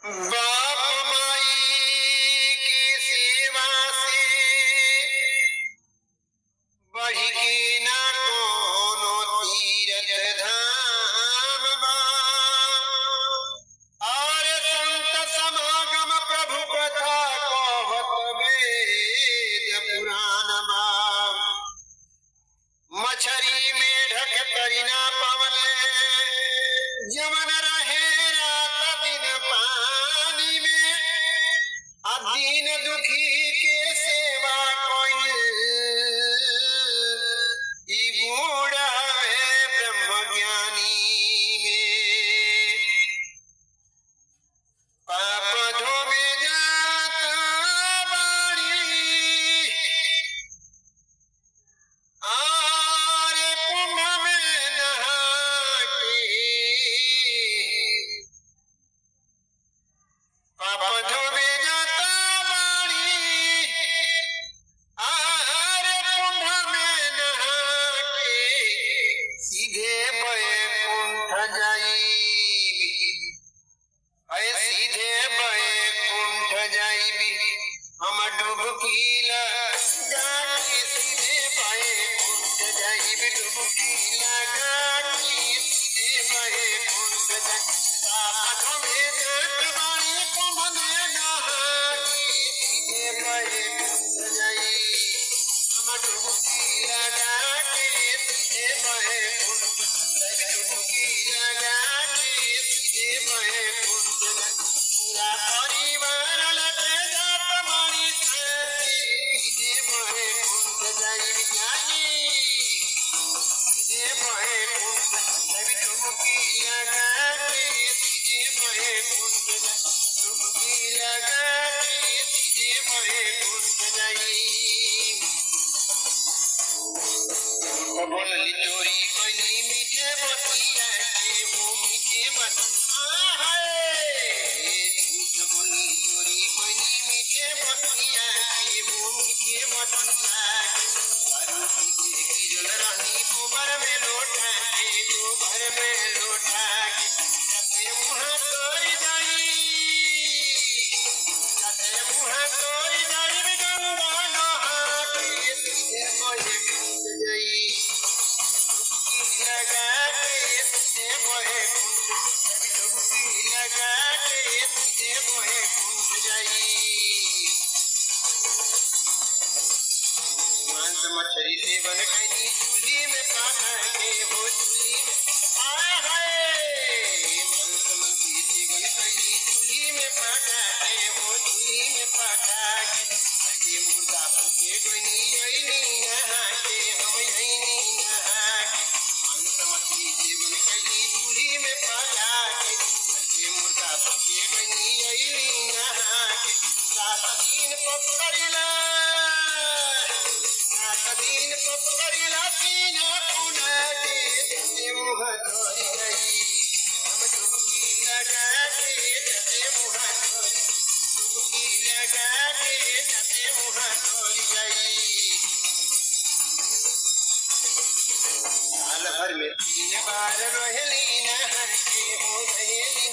बाप माई की सेवा से बढ़ के ना कोनो तीरथ धाम बा। और संत समागम प्रभु कथा कहत वेद पुराण बा। मछरी में ढक तरिना पवले जमन रहे रात दिन पानी में। दीन दुखी के सेवा कोई गुण है ब्रह्म ज्ञानी में। पाप धोवे जात बाड़ी और कुंभ में नहा के। पाप धोवे जाता बाड़ी और कुंभ में नहा के। सीधे बैकुंठ जाइबी सीधे बैकुंठ जाइबी हम डुबकी लगा के। सीधे बैकुंठ जाइबी डुबकी लगा के। सीधे बैकुंठ जाइबी पाप धोवे जात बाड़ी कुंभ में नहा के। सीधे बैकुंठ जाइबी हम डुबकी लगा के। सीधे बैकुंठ जाइबी डुबकी लगा के। सीधे बैकुंठ जाइबी पूरा परिवार लगे जात बाड़ी साथी। सीधे बैकुंठ जाइबी जानी। सीधे बैकुंठ जाइबी डुबकी लगा के। सीधे बैकुंठ जाइबी डुबकी लगा के। सीधे बैकुंठ जाइबी। बोलली चोरी कइली मीठे बतिया के वो मीठे बतिया है। झूठ बोली चोरी कइली मीठे बतिया के वो मीठे बतिया के। अरुण के गिरल रहनी गोबर में लोटा के। गोबर में लोटा के जाते मुँह तोड़ जाई। जाते मुँह तोड़ जाई गंगा नहा के। सीधे बैकुंठ जाई डुबकी लगा के। सीधे बैकुंठ जाई डुबकी लगा के। सीधे बैकुंठ जाई। मांस मछली सेवन कइनी चूल्ही में पका के हो चूल्ही में मांस मछली सेवन कइनी चूल्ही में पका के हो चूल्ही में पका के। आगे मुर्दा फूके गइनी अइनी नहा के हम अइनी नहा के। मांस मछली सेवन कइनी चूल्ही में पका के। आगे मुर्दा फूके गइनी अइनी नहा के। रात दिन पकड़िला रात दिन पकड़िला सीना खुना के। जते मुँह तोड़ गई हम डुबकी लगा के। जते मुँह तोड़ डुबकी लगा के। जते मुँह तोड़ गई। साल भर में 3 बार रोहली नहा के हो रहेली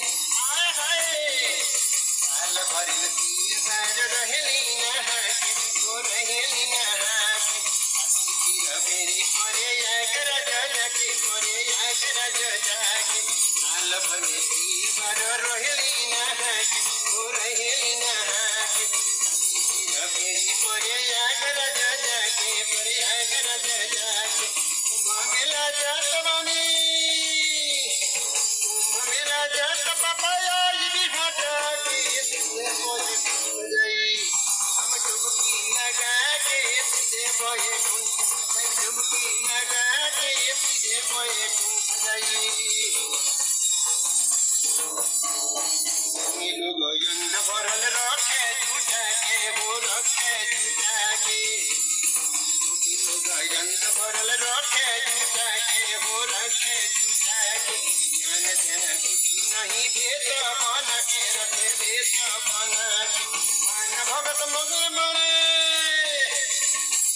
साल भर में 3 बार रोहली नहा के हो रहेली नहा के। मेरी कोरे यागर जाके कोरे यागर जाके। साल भर में 3 बार रोहली नहा के हो रहेली नहा के। मेरी कोरे यागर जाके कोरे यागर जाके। कुंभ मेला जात बानी कुंभ मेला जात पपाया भी हटा के। सीधे बैकुंठ जाई हम डुबकी लगा के। सीधे बैकुंठ जाई डुबकी लगा के। सीधे बैकुंठ जाई। लोग यंग भरल रखे झूठा के हो रखे झूठा के। लोग यंग भरल रखे झूठा के हो रखे झूठा के। ज्ञान ध्यान कुछ नहीं भेद बन के रखे भेद बना के। मान भगत मगन बने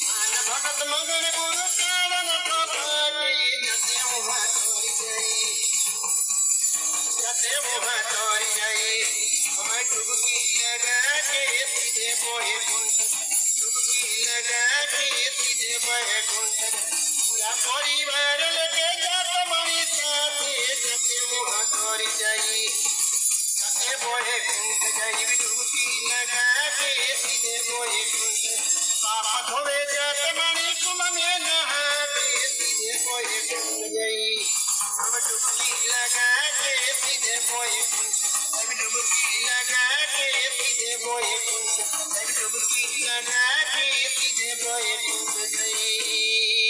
मान भगत मगन गुरु कारण प्रभा के। जते मुँह तोड़ गई जते मुँह तोड़ गई। हम डुबकी लगा के सीधे बैकुंठ, डुबकी लगा के सीधे बैकुंठ। पूरा परिवार लेके जात मणि साथे जते मुह तोरी जाई, जाते बैकुंठ जाई डुबकी लगा के सीधे बैकुंठ। पाप धोवे जात मणि कुम में नहा के सीधे बैकुंठ जाई, हम डुबकी लगा के सीधे बैकुंठ, अब डुबकी लगा के सीधे बैकुंठ, अब डुबकी लगा के सीधे बैकुंठ गई।